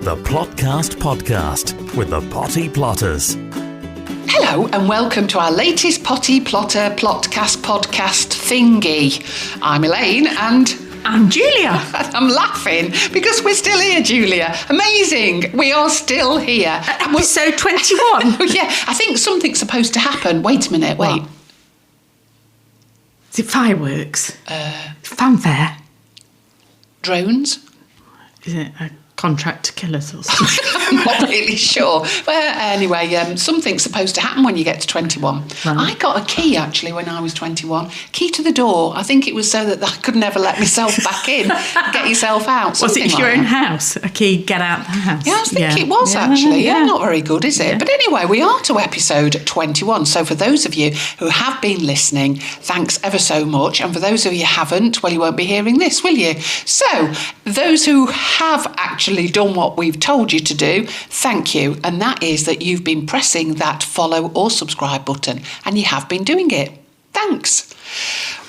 The Plotcast Podcast with the Potty Plotters. Hello and welcome to our latest Potty Plotter Plotcast podcast thingy. I'm Elaine and... I'm Julia. I'm laughing because we're still here, Julia. Amazing. We are still here. Episode 21. Yeah, I think something's supposed to happen. Wait a minute, wait. What? Is it fireworks? Fanfare? Drones? Is it a contract to kill us or something? I'm not really sure. Well, anyway, something's supposed to happen when you get to 21. Right. I got a key, actually, when I was 21. Key to the door. I think it was so that I could never let myself back in. Get yourself out. Was it like your own that. house? A key, get out the house? Yeah, I think it was, actually. Yeah, not very good, is it? Yeah. But anyway, we are to episode 21. So for those of you who have been listening, thanks ever so much. And for those of you who haven't, well, you won't be hearing this, will you? So those who have actually done what we've told you to do, thank you. And that is that you've been pressing that follow or subscribe button, and you have been doing it. Thanks.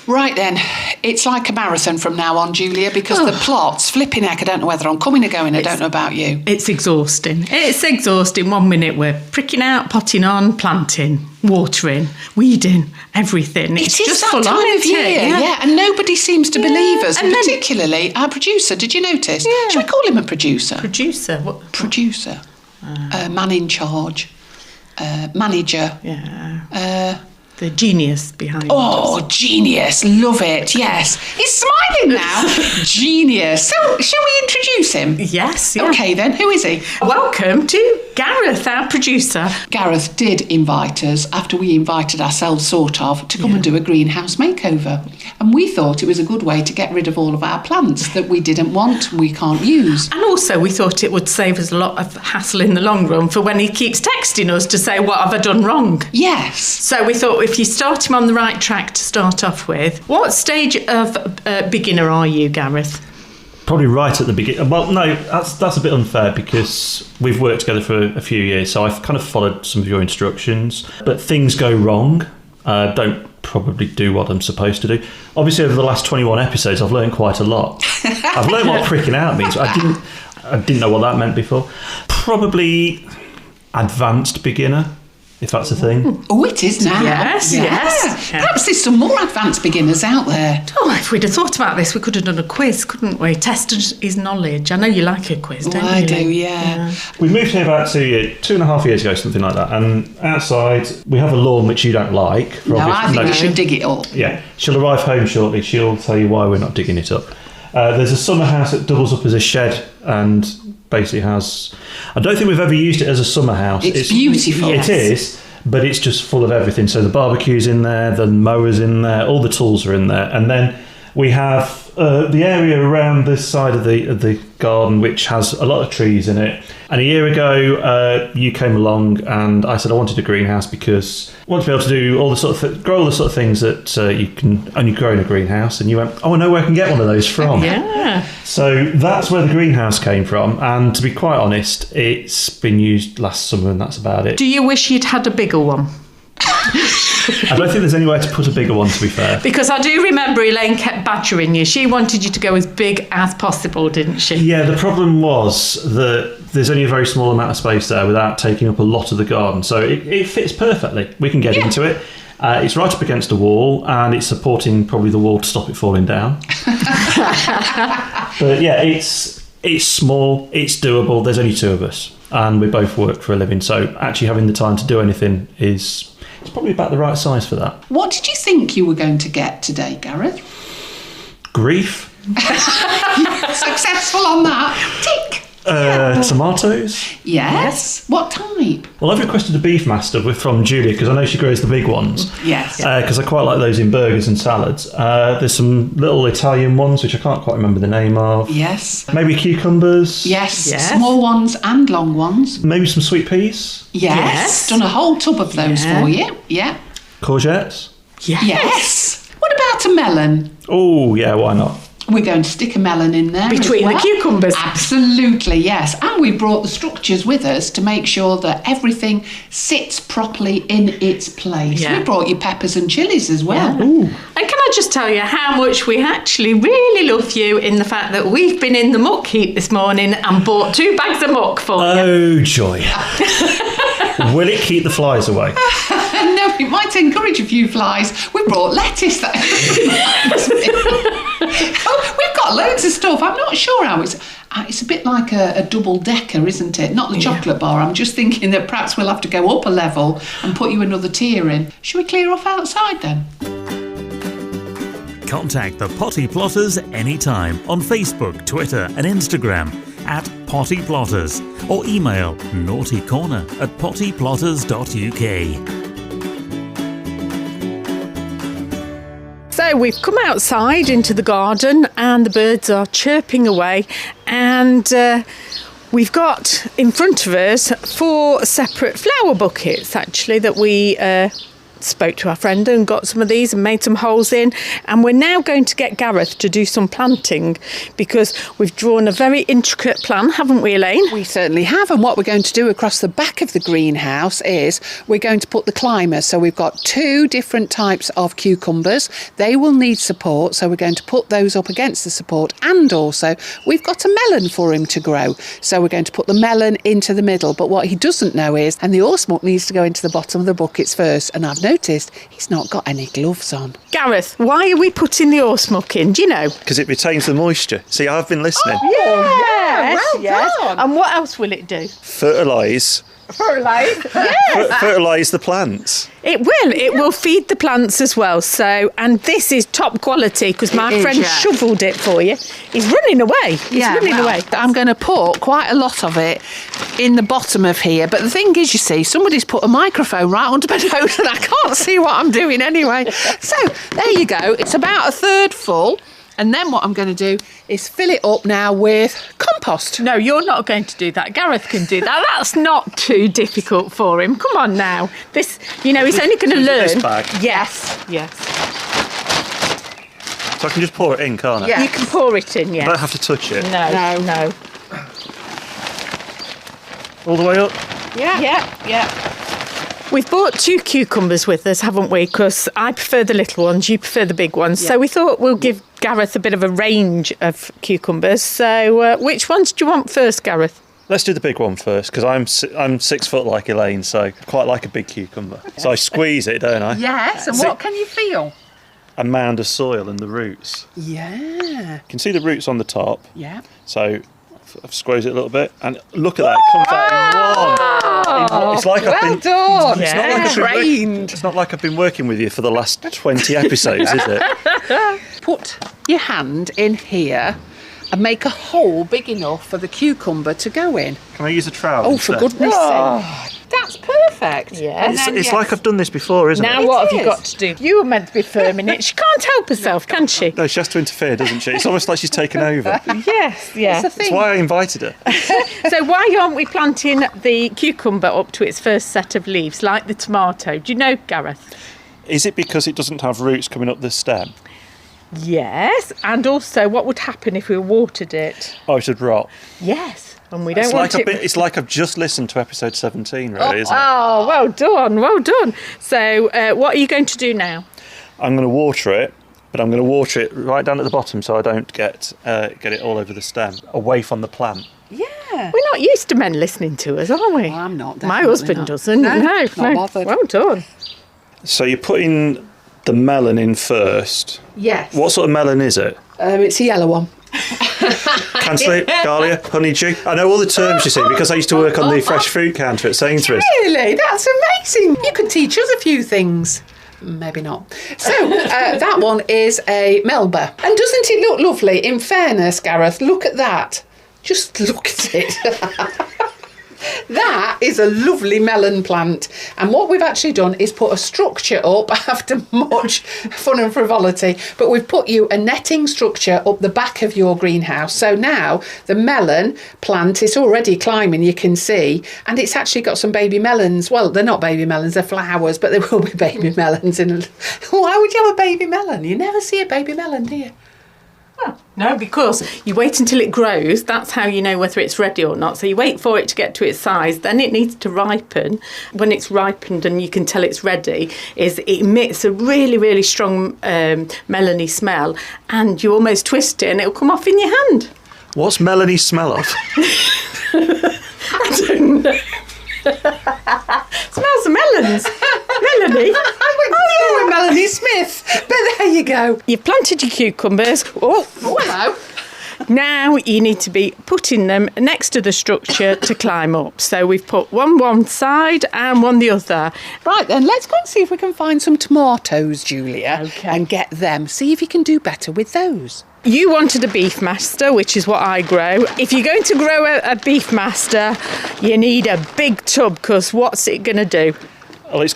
Right then, it's like a marathon from now on, Julia, because the plot's flipping heck. I don't know whether I'm coming or going. I don't know about you. It's exhausting. It's exhausting. 1 minute we're pricking out, potting on, planting, watering, weeding, everything. It's just that full time on, of year, yeah. And nobody seams to believe us, and particularly our producer. Did you notice? Yeah. Should we call him a producer? Producer? What? Producer. Man in charge. Manager. Yeah. The genius behind it. Oh, genius. Love it. Yes. He's smiling now. Genius. So, shall we introduce him? Yes. Yeah. Okay, then. Who is he? Welcome to Gareth, our producer. Gareth did invite us, after we invited ourselves, sort of, to come and do a greenhouse makeover. And we thought it was a good way to get rid of all of our plants that we didn't want, we can't use. And also we thought it would save us a lot of hassle in the long run for when he keeps texting us to say, what have I done wrong? Yes. So we thought if you start him on the right track to start off with, what stage of beginner are you, Gareth? Probably right at the beginning. Well, no, that's a bit unfair because we've worked together for a few years, so I've kind of followed some of your instructions. But things go wrong. Don't probably do what I'm supposed to do. Obviously, over the last 21 episodes, I've learned quite a lot. I've learned what pricking out means. I didn't know what that meant before. Probably advanced beginner, if that's a thing. Oh, it is now. Yes. Perhaps there's some more advanced beginners out there. Oh, if we'd have thought about this, we could have done a quiz, couldn't we? Tested his knowledge. I know you like a quiz, don't you? I do, yeah. We moved here about 2.5 years ago, something like that. And outside, we have a lawn which you don't like. I think we should dig it up. Yeah. She'll arrive home shortly. She'll tell you why we're not digging it up. There's a summer house that doubles up as a shed and basically has... I don't think we've ever used it as a summer house. It's beautiful. It is, but it's just full of everything. So the barbecue's in there, the mower's in there, all the tools are in there. And then we have the area around this side of the garden, which has a lot of trees in it. And a year ago, you came along and I said I wanted a greenhouse because I want to be able to do all the sort of grow all the sort of things that you can only grow in a greenhouse. And you went, oh, I know where I can get one of those from. Yeah. So that's where the greenhouse came from. And to be quite honest, it's been used last summer and that's about it. Do you wish you'd had a bigger one? I don't think there's anywhere to put a bigger one, to be fair. Because I do remember Elaine kept badgering you. She wanted you to go as big as possible, didn't she? Yeah, the problem was that there's only a very small amount of space there without taking up a lot of the garden. So it fits perfectly. We can get into it. It's right up against a wall and it's supporting probably the wall to stop it falling down. But yeah, it's small, it's doable. There's only two of us and we both work for a living. So actually having the time to do anything is... It's probably about the right size for that. What did you think you were going to get today, Gareth? Grief. Successful on that. Tick. Tomatoes. Yes. What type? Well, I've requested a beef master from Julia because I know she grows the big ones. Yes. Because I quite like those in burgers and salads. There's some little Italian ones which I can't quite remember the name of. Yes. Maybe cucumbers. Yes. Small ones and long ones. Maybe some sweet peas. Yes. Done a whole tub of those for you. Yeah. Courgettes. Yes. What about a melon? Oh, yeah, why not? We're going to stick a melon in there between the cucumbers. Absolutely, yes. And we brought the structures with us to make sure that everything sits properly in its place. We brought you peppers and chilies as well. And can I I just tell you how much we actually really love you in the fact that we've been in the muck heap this morning and bought 2 bags of muck for you. Oh, joy. Will it keep the flies away? No, it might encourage a few flies. We brought lettuce. We've got loads of stuff. I'm not sure how it's a bit like a double-decker, isn't it? Not the chocolate bar. I'm just thinking that perhaps we'll have to go up a level and put you another tier in. Should we clear off outside then? Contact the Potty Plotters anytime on Facebook, Twitter and Instagram @Potty Plotters or email naughtycorner@pottyplotters.uk. So we've come outside into the garden and the birds are chirping away, and we've got in front of us 4 separate flower buckets actually that we spoke to our friend and got some of these and made some holes in, and we're now going to get Gareth to do some planting because we've drawn a very intricate plan, haven't we, Elaine? We certainly have, and what we're going to do across the back of the greenhouse is we're going to put the climbers. So we've got 2 different types of cucumbers. They will need support, so we're going to put those up against the support, and also we've got a melon for him to grow, so we're going to put the melon into the middle. But what he doesn't know is, and the horse muck needs to go into the bottom of the buckets first, and I've noticed he's not got any gloves on. Gareth, why are we putting the horse muck in? Do you know? Because it retains the moisture. See, I've been listening. Yes, well done. And what else will it do? Fertilise the plants. It will. It will feed the plants as well. So, and this is top quality because my friend shoveled it for you. He's running away. He's running away. I'm going to put quite a lot of it in the bottom of here. But the thing is, you see, somebody's put a microphone right under my nose and I can't see what I'm doing anyway. So there you go. It's about a third full. And then what I'm going to do is fill it up now with compost. No, you're not going to do that. Gareth can do that. That's not too difficult for him. Come on now. This, he's only going to learn. This bag? Yes. So I can just pour it in, can't I? Yeah. You can pour it in, I don't have to touch it. No. All the way up? Yeah. We've bought 2 cucumbers with us, haven't we? Because I prefer the little ones, you prefer the big ones. Yeah. So we thought we'll give Gareth a bit of a range of cucumbers. So which ones do you want first, Gareth? Let's do the big one first, because I'm 6 foot like Elaine, so I quite like a big cucumber. So I squeeze it, don't I? Yes, and what can you feel? A mound of soil and the roots. Yeah. You can see the roots on the top. Yeah. So I've squeezed it a little bit, and look at that, it comes out in one. It's like I've been done. It's not like I've been working with you for the last 20 episodes, is it? Put your hand in here and make a hole big enough for the cucumber to go in. Can I use a trowel? Oh, for goodness sake. That's perfect. Yeah. It's like I've done this before, isn't it? Now what have you got to do? You were meant to be firm in it. She can't help herself, can she? No, she has to interfere, doesn't she? It's almost like she's taken over. Yes, yeah. That's why I invited her. So why aren't we planting the cucumber up to its first set of leaves, like the tomato? Do you know, Gareth? Is it because it doesn't have roots coming up the stem? Yes, and also what would happen if we watered it? Oh, it should rot. Yes. And we don't want it. It's like I've just listened to episode 17, really, isn't it? Oh, well done. So, what are you going to do now? I'm going to water it, but I'm going to water it right down at the bottom so I don't get it all over the stem, away from the plant. Yeah. We're not used to men listening to us, are we? Well, I'm not. My husband doesn't. No, not bothered. Well done. So you're putting the melon in first. Yes. What sort of melon is it? It's a yellow one. Cantaloupe, Dahlia, honeydew. I know all the terms, you see, because I used to work on the fresh fruit counter at Sainsbury's. Really? That's amazing. You could teach us a few things. Maybe not. So, that one is a Melba. And doesn't it look lovely? In fairness, Gareth, look at that. Just look at it. That is a lovely melon plant. And what we've actually done is put a structure up after much fun and frivolity. But we've put you a netting structure up the back of your greenhouse. So now the melon plant is already climbing, you can see. And it's actually got some baby melons. Well, they're not baby melons, they're flowers, but there will be baby melons in. Why would you have a baby melon? You never see a baby melon, do you? No, because you wait until it grows. That's how you know whether it's ready or not. So you wait for it to get to its size. Then it needs to ripen. When it's ripened and you can tell it's ready, is it emits a really, really strong melony smell. And you almost twist it and it'll come off in your hand. What's melony smell of? I don't know. Smells of melons. Melanie. I went to school with Melanie Smith. But there you go. You've planted your cucumbers. Oh, hello. Now you need to be putting them next to the structure to climb up. So we've put one side and one the other. Right then, let's go and see if we can find some tomatoes, Julia, Okay. and get them. See if you can do better with those. You wanted a beef master, which is what I grow. If you're going to grow a beef master, you need a big tub, because what's it going to do? Well, it's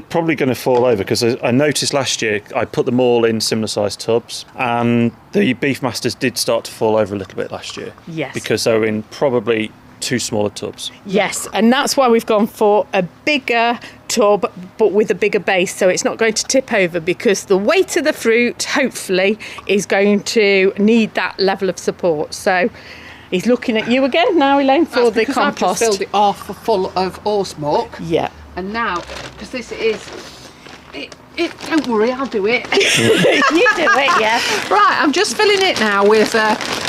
probably going to fall over, because I noticed last year I put them all in similar sized tubs, and the beef masters did start to fall over a little bit last year. Yes. Because they were in probably two smaller tubs. Yes, and that's why we've gone for a bigger tub, but with a bigger base, so it's not going to tip over, because the weight of the fruit, hopefully, is going to need that level of support. So he's looking at you again now, Elaine, for the compost. I've just filled it off full of horse muck. Yeah. And now, because this is... don't worry, I'll do it. You do it, yeah. Right, I'm just filling it now with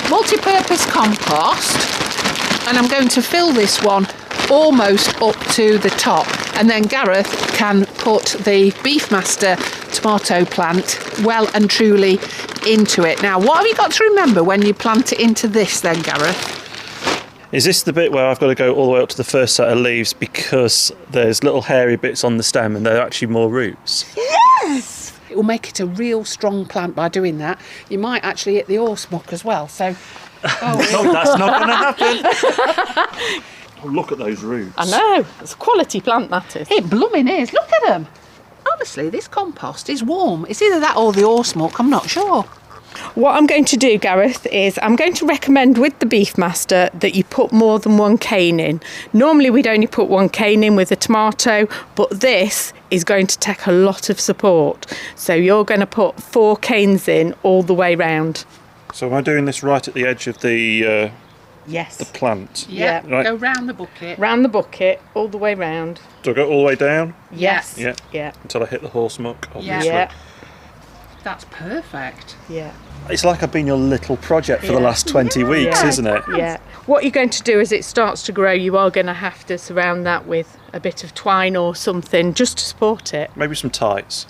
multi-purpose compost, and I'm going to fill this one almost up to the top, and then Gareth can put the Beefmaster tomato plant well and truly into it. Now, what have you got to remember when you plant it into this then, Gareth? Is this the bit where I've got to go all the way up to the first set of leaves, because there's little hairy bits on the stem and they're actually more roots? Yes! It will make it a real strong plant by doing that. You might actually hit the horse muck as well, so... No, that's not going to happen. Oh, look at those roots. I know. It's a quality plant, that is. It blooming is. Look at them. Honestly, this compost is warm. It's either that or the horse muck, I'm not sure. What I'm going to do, Gareth, is I'm going to recommend with the Beefmaster that you put more than one cane in. Normally we'd only put one cane in with a tomato, but this is going to take a lot of support. So you're going to put 4 canes in all the way round. So am I doing this right at the edge of the Yes. plant? Yeah, Right. go round the bucket. Round the bucket, all the way round. Do I go all the way down? Yes. Yeah. Yeah. Until I hit the horse muck, obviously. Yeah. That's perfect. Yeah. It's like I've been your little project for the last 20 weeks, isn't it? Yeah. What you're going to do as it starts to grow, you are going to have to surround that with a bit of twine or something just to support it. Maybe some tights.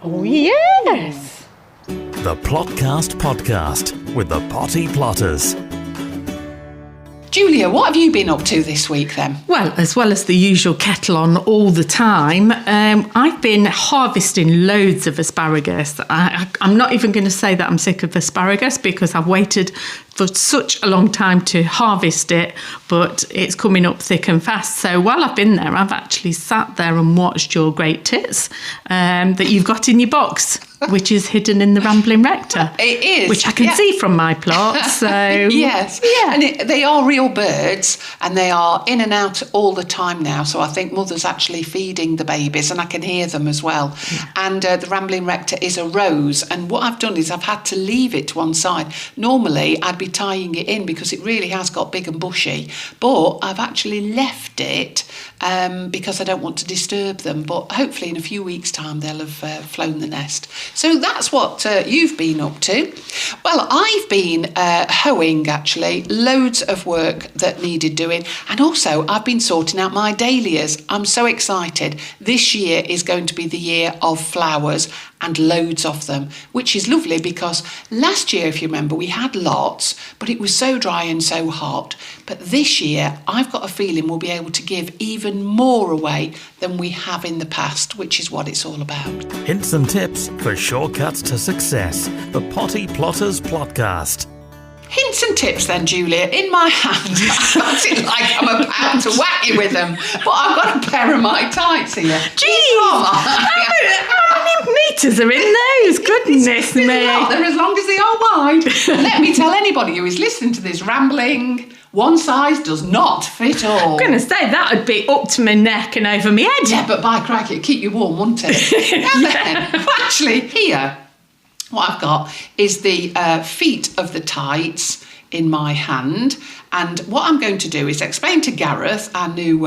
Oh, yes. The Plotcast podcast with the Potty Plotters. Julia, what have you been up to this week then? Well, as well as the usual kettle on all the time, I've been harvesting loads of asparagus. I'm not even going to say that I'm sick of asparagus, because I've waited for such a long time to harvest it, but it's coming up thick and fast. So while I've been there, I've actually sat there and watched your great tits that you've got in your box, which is hidden in the rambling rector. It is. Which I can see from my plot, so... Yes. Yeah. And they are real birds, and they are in and out all the time now, so I think Mother's actually feeding the babies, and I can hear them as well. Yeah. And the rambling rector is a rose, and what I've done is I've had to leave it to one side. Normally, I'd be tying it in because it really has got big and bushy, but I've actually left it because I don't want to disturb them, but hopefully in a few weeks' time they'll have flown the nest. So that's what you've been up to. Well, I've been hoeing, actually. Loads of work that needed doing. And also, I've been sorting out my dahlias. I'm so excited. This year is going to be the year of flowers, and loads of them, which is lovely, because last year, if you remember, we had lots, but it was so dry and so hot. But this year, I've got a feeling we'll be able to give even more away than we have in the past, which is what it's all about. Hints and tips for shortcuts to success. The Potty Plotters Plotcast. Hints and tips then, Julia. In my hand, I've got it like I'm about to whack you with them, but I've got a pair of my tights here. How many metres are in those? Goodness me. They're as long as they are wide. Let me tell anybody who is listening to this rambling, one size does not fit all. I'm going to say that would be up to my neck and over my head. Yeah, but by crack, it'd keep you warm, wouldn't it? And then, actually, here, what I've got is the feet of the tights in my hand. And what I'm going to do is explain to Gareth our new...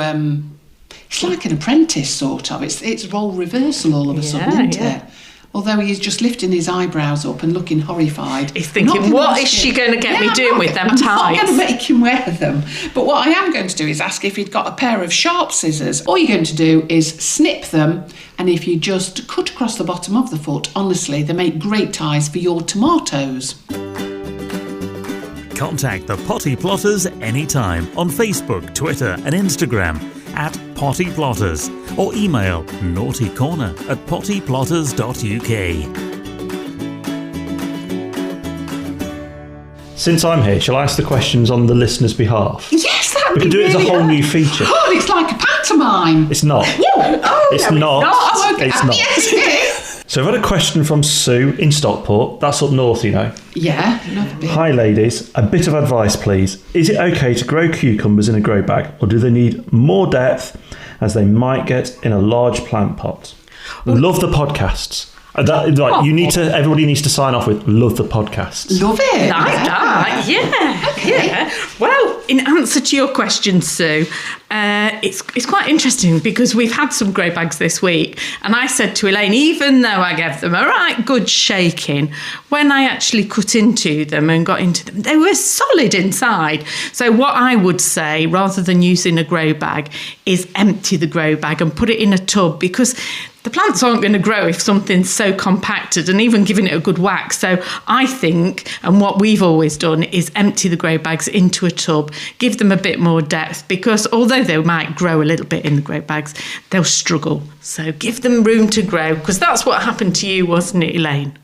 it's like an apprentice, sort of. It's role reversal all of a sudden, isn't it? Although he's just lifting his eyebrows up and looking horrified. He's thinking, what is she going to get me doing with them tights? I'm not going to make him wear them. But what I am going to do is ask if he'd got a pair of sharp scissors. All you're going to do is snip them, and if you just cut across the bottom of the foot, honestly, they make great ties for your tomatoes. Contact the Potty Plotters anytime on Facebook, Twitter and Instagram at Potty Plotters, or email naughtycorner@pottyplotters.uk. Since I'm here, shall I ask the questions on the listener's behalf? Yes, that would We be can do it as a really whole good. new feature. Oh, it's like a pantomime. It's not. Oh, It's no, not. Oh, okay. It's not. Yes, it is. So I've had a question from Sue in Stockport. That's up north, you know. Yeah, another bit. Hi ladies, a bit of advice please. Is it okay to grow cucumbers in a grow bag, or do they need more depth as they might get in a large plant pot? Love the podcasts. Everybody needs to sign off with love the podcasts. Love it. Like that, yeah. Okay. Yeah. Well, in answer to your question, Sue, it's quite interesting because we've had some grow bags this week, and I said to Elaine, even though I gave them a right good shaking, when I actually cut into them and got into them, they were solid inside. So what I would say, rather than using a grow bag, is empty the grow bag and put it in a tub, because the plants aren't going to grow if something's so compacted, and even giving it a good whack. So I think, and what we've always done, is empty the grow bags into a tub, give them a bit more depth, because although they might grow a little bit in the grow bags, they'll struggle. So give them room to grow, because that's what happened to you, wasn't it, Elaine?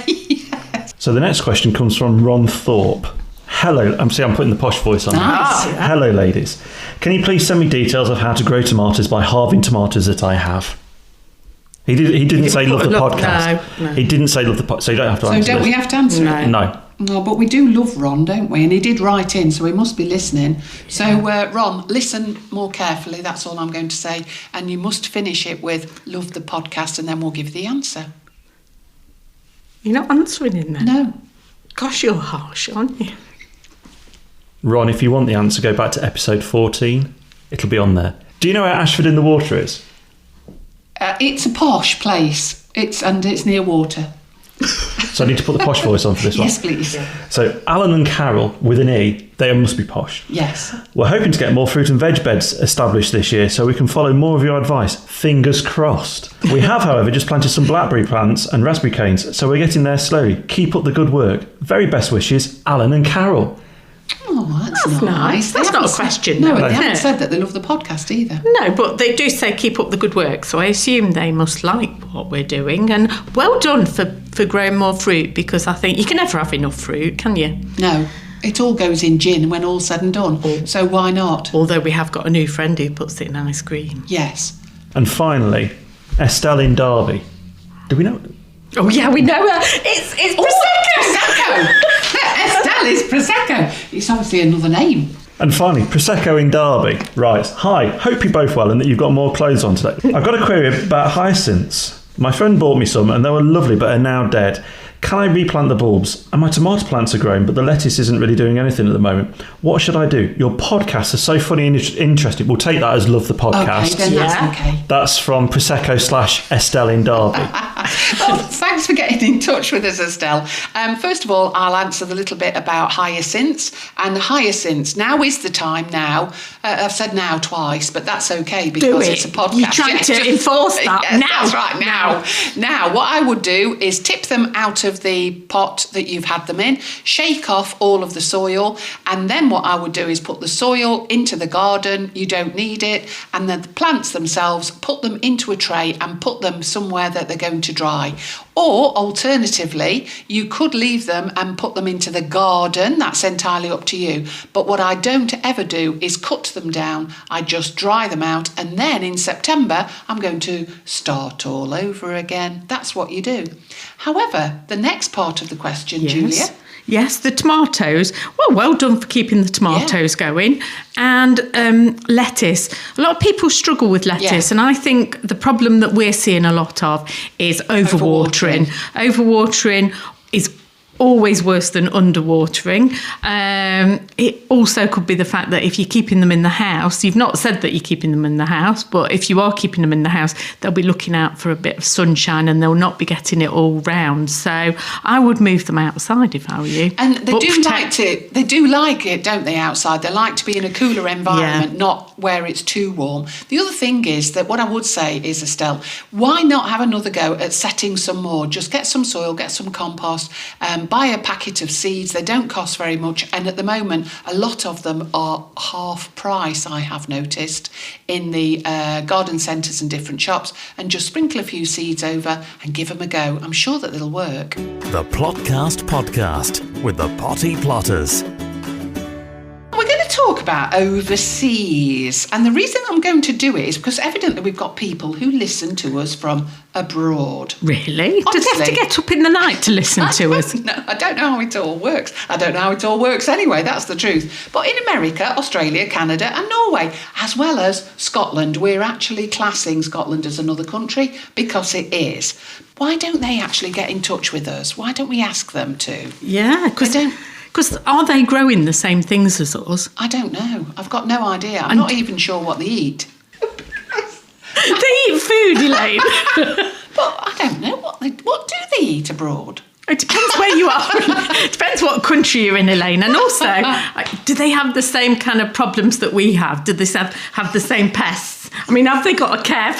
Yes. So the next question comes from Ron Thorpe. Hello, I'm putting the posh voice on. Nice. Now. Hello, ladies. Can you please send me details of how to grow tomatoes by halving tomatoes that I have? He didn't say love the podcast. No. He didn't say love the podcast, so you don't have to So answer don't this. we have to answer it? No. No, but we do love Ron, don't we? And he did write in, so he must be listening. So, Ron, listen more carefully, that's all I'm going to say. And you must finish it with love the podcast, and then we'll give the answer. You're not answering in there? No. Gosh, you're harsh, aren't you? Ron, if you want the answer, go back to episode 14. It'll be on there. Do you know where Ashford in the Water is? It's a posh place. It's near water. So I need to put the posh voice on for this one. Yes, please. So Alan and Carol, with an E, they must be posh. Yes. We're hoping to get more fruit and veg beds established this year so we can follow more of your advice. Fingers crossed. We have, however, just planted some blackberry plants and raspberry canes, so we're getting there slowly. Keep up the good work. Very best wishes, Alan and Carol. Oh, that's That's nice. That's not a question, No, though, they is haven't it? said that they love the podcast either. No, but they do say keep up the good work, so I assume they must like what we're doing. And well done for growing more fruit, because I think you can never have enough fruit, can you? No, it all goes in gin when all's said and done. So why not? Although we have got a new friend who puts it in ice cream. Yes. And finally, Estelle in Derby. Do we know? Oh yeah, we know her. It's Prosecco! Estelle is Prosecco. It's obviously another name. And finally, Prosecco in Derby writes, Hi, hope you're both well and that you've got more clothes on today. I've got a query about hyacinths. My friend bought me some and they were lovely but are now dead. Can I replant the bulbs? And my tomato plants are growing, but the lettuce isn't really doing anything at the moment. What should I do? Your podcasts are so funny and interesting. We'll take that as love the podcast. Okay, then that's okay. That's from Prosecco / Estelle in Derby. Well, thanks for getting in touch with us, Estelle. First of all, I'll answer the little bit about hyacinths. And hyacinths, now is the time now. I've said now twice, but that's okay because it's a podcast. You're trying to enforce that yes, now. That's right, now. Now, what I would do is tip them out of the pot that you've had them in, shake off all of the soil, and then what I would do is put the soil into the garden. You don't need it. And then the plants themselves, put them into a tray and put them somewhere that they're going to dry. Or alternatively, you could leave them and put them into the garden. That's entirely up to you. But what I don't ever do is cut them down. I just dry them out, and then in September I'm going to start all over again. That's what you do. However, the next part of the question, Yes. Julia. Yes, the tomatoes. Well done for keeping the tomatoes going. And lettuce. A lot of people struggle with lettuce, and I think the problem that we're seeing a lot of is overwatering. Overwatering is always worse than underwatering. It also could be the fact that if you're keeping them in the house, you've not said that you're keeping them in the house, but if you are keeping them in the house, they'll be looking out for a bit of sunshine and they'll not be getting it all round. So I would move them outside if I were you. And they do like it, don't they, outside? They like to be in a cooler environment, not where it's too warm. The other thing is that what I would say is, Estelle, why not have another go at setting some more? Just get some soil, get some compost, buy a packet of seeds. They don't cost very much, and at the moment a lot of them are half price, I have noticed, in the garden centres and different shops, and just sprinkle a few seeds over and give them a go. I'm sure that it'll work. The Plotcast Podcast with the Potty Plotters. We're going to talk about overseas, and the reason I'm going to do it is because evidently we've got people who listen to us from abroad. Really? Honestly. Do they have to get up in the night to listen to us? No, I don't know how it all works. I don't know how it all works anyway, that's the truth. But in America, Australia, Canada and Norway, as well as Scotland, we're actually classing Scotland as another country because it is. Why don't they actually get in touch with us? Why don't we ask them to? Yeah, because are they growing the same things as us? I don't know. I've got no idea. I'm not even sure what they eat. They eat food, Elaine. But I don't know. What do they eat abroad? It depends where you are. It depends what country you're in, Elaine. And also, do they have the same kind of problems that we have? Do they have the same pests? I mean, have they got a Kev?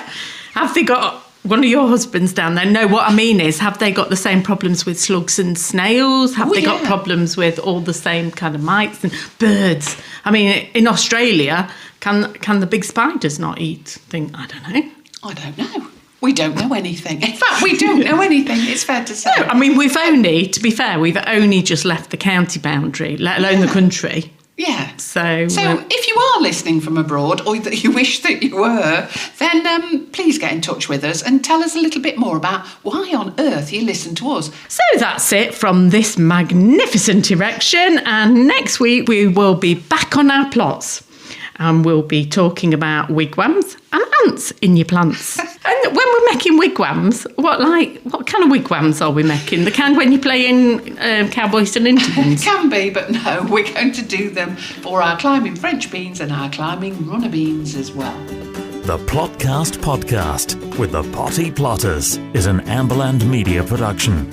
Have they got one of your husbands down there? No, what I mean is, have they got the same problems with slugs and snails? Have they got problems with all the same kind of mites and birds? I mean, in Australia, can the big spiders not eat? I don't know. I don't know. We don't know anything. In fact, we don't know anything, it's fair to say. No, I mean, to be fair, we've only just left the county boundary, let alone the country. Yeah. So if you are listening from abroad, or that you wish that you were, then please get in touch with us and tell us a little bit more about why on earth you listen to us. So that's it from this magnificent erection, and next week we will be back on our plots. And we'll be talking about wigwams and ants in your plants. And when we're making wigwams, what kind of wigwams are we making? The kind when you play in Cowboys and Indians? Can be, but no, we're going to do them for our climbing French beans and our climbing runner beans as well. The Plotcast Podcast with the Potty Plotters is an Amberland Media production.